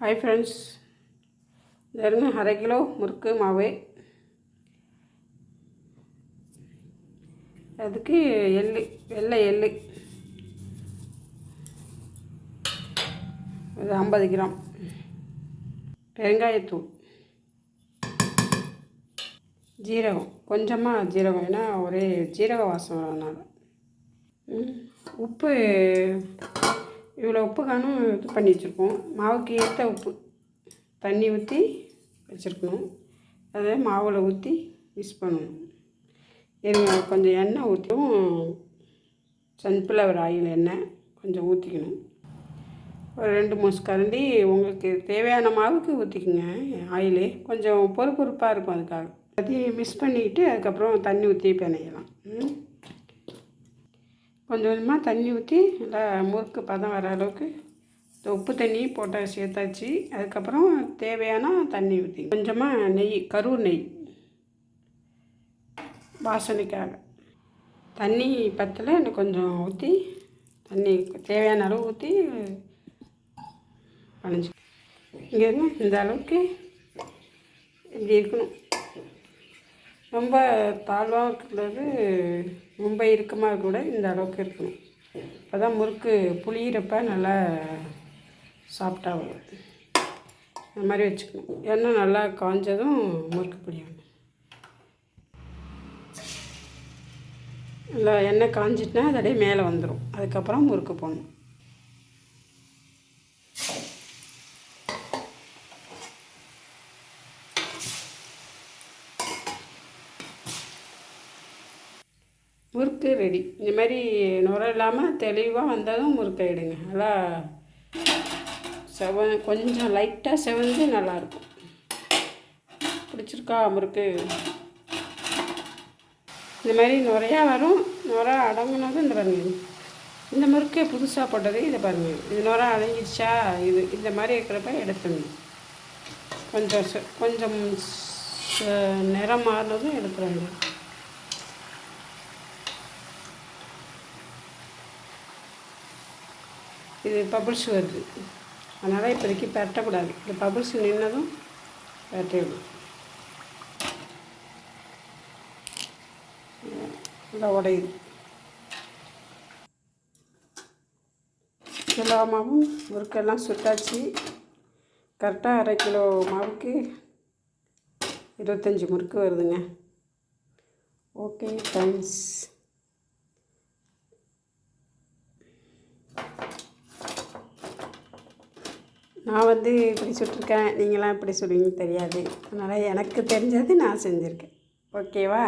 Hi friends, இதில் 1/2 kilo முறுக்கு மாவு. அதுக்கு வெள்ளை எள்ளு ஒரு 50 கிராம், பெருங்காயத்தூள், ஜீரகம், கொஞ்சமாக ஜீரகம், ஏன்னா ஒரே ஜீரக வாசம் வரதுனால. உப்பு இவ்வளோ உப்பு காணும் இது பண்ணி வச்சுருக்கோம். மாவுக்கு ஏற்ற உப்பு தண்ணி ஊற்றி வச்சுருக்கணும். அதை மாவில் ஊற்றி மிக்ஸ் பண்ணணும். கொஞ்சம் எண்ணெய் ஊற்றியும் சன்ஃப்ளவர் ஆயில் எண்ணெய் கொஞ்சம் ஊற்றிக்கணும். ஒரு 2-3 கரண்டி உங்களுக்கு தேவையான மாவுக்கு ஊற்றிக்குங்க. ஆயிலே கொஞ்சம் பொறுப்பாக இருக்கும். அதுக்காக அதையும் மிக்ஸ் பண்ணிக்கிட்டு அதுக்கப்புறம் தண்ணி ஊற்றி பிணையலாம். கொஞ்சம் கொஞ்சமாக தண்ணி ஊற்றி நல்லா முறுக்கு பதம் வர அளவுக்கு உப்பு தண்ணி போட்டு சேர்த்தாச்சு. அதுக்கப்புறம் தேவையான தண்ணி ஊற்றி கொஞ்சமாக நெய், கருவு நெய் வாசனைக்காக. தண்ணி பத்தலை, இன்னும் கொஞ்சம் ஊற்றி தண்ணி தேவையான அளவு ஊற்றி பனைஞ்சி இங்கேருந்து இந்த அளவுக்கு இப்படி இருக்கணும். ரொம்ப தாழ்வாக இருக்கக்கூடாது, ரொம்ப இறுக்கமாக இருக்கக்கூடாது. இந்த அளவுக்கு இருக்கணும். அப்போ தான் முறுக்கு புளியிறப்ப நல்லா சாஃப்டாக வரும். இந்த மாதிரி வச்சுக்கணும். எண்ணெய் நல்லா காஞ்சதும் முறுக்கு பிடிக்கணும். நல்லா எண்ணெய் காஞ்சிட்டுனா அது அப்படியே மேலே வந்துடும். அதுக்கப்புறம் முறுக்கு போடணும். முறுக்கு ரெடி. இந்த மாதிரி நுரை இல்லாமல் தெளிவாக வந்தாலும் முறுக்கு ஆகிடுங்க. நல்லா கொஞ்சம் லைட்டாக செவந்து நல்லாயிருக்கும். பிடிச்சிருக்கா முறுக்கு? இந்த மாதிரி நுரையா வரும். நுரை அடங்கினதும் இந்த பாருங்கள், இந்த முறுக்கு புதுசாக போட்டது. இதை பாருங்கள், இது நுரை அடங்கிடுச்சா? இந்த மாதிரி இருக்கிறப்ப எடுத்துடணும். கொஞ்சம் நிறம் மாறினதும் எடுத்துருங்க. இது பபுள்ஸ் வருது, அதனால் இப்போதைக்கு பரட்டக்கூடாது. இந்த பபுள்ஸ் நின்னதும் பரட்டிடணும். நல்லா உடையுது. கிலோ மாவும் முறுக்கெல்லாம் சுட்டாச்சு. கரெக்டாக 1/2 கிலோ மாவுக்கு 25 முறுக்கு வருதுங்க. Okay thanks. நான் இப்படி சுட்டிருக்கேன், நீங்களாம் எப்படி சொல்லுவீங்கன்னு தெரியாது. அதனால் எனக்கு தெரிஞ்சது நான் செஞ்சுருக்கேன். ஓகேவா?